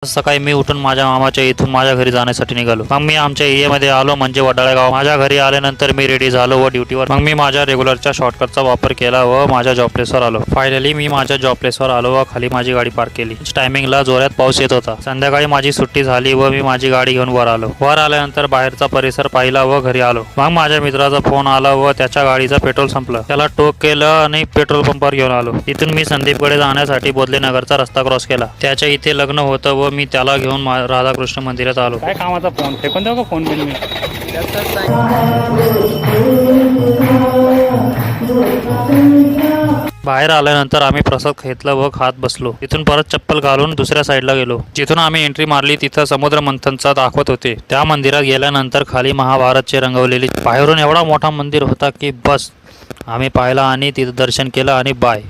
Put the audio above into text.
सकाळी मी उठून माझ्या मामाच्या इथून माझ्या घरी जाण्यासाठी निघालो। मग मी आमच्या एरियामध्ये आलो म्हणजे वडाळे गाव। माझ्या घरी आल्यानंतर मी रेडी झालो व ड्युटीवर। मग मी माझ्या रेग्युलरच्या शॉर्टकटचा वापर केला व माझ्या जॉब प्लेसवर आलो। फायनली मी माझ्या जॉब प्लेसवर आलो व खाली माझी गाडी पार्क केली। टायमिंगला जोरात पाऊस येत होता। संध्याकाळी माझी सुट्टी झाली व मी माझी गाडी घेऊन वर आलो। वर आल्यानंतर बाहेरचा परिसर पाहिला व घरी आलो। मग माझ्या मित्राचा फोन आला व त्याच्या गाडीचं पेट्रोल संपलं। त्याला टोक केलं आणि पेट्रोल पंपावर घेऊन आलो। तिथून मी संदीपकडे जाण्यासाठी बोधलेनगरचा रस्ता क्रॉस केला। त्याच्या इथे लग्न होतं व मी त्याला घेऊन राधाकृष्ण मंदिरात आलो। काय कामाचा फोन फेकून देऊ का फोन बिन मी? बाहेर आल्यानंतर आम्ही प्रसाद घेतला व खात बसलो। तिथून परत चप्पल घालून दुसऱ्या साईडला गेलो। जिथून आम्ही एंट्री मारली तिथं समुद्र मंथनचा दाखवत होते। त्या मंदिरात गेल्यानंतर खाली महाभारतचे रंगवलेली बाहेरून एवढा मोठा मंदिर होता की बस आम्ही पाहिला आणि तिथं दर्शन केलं आणि बाय।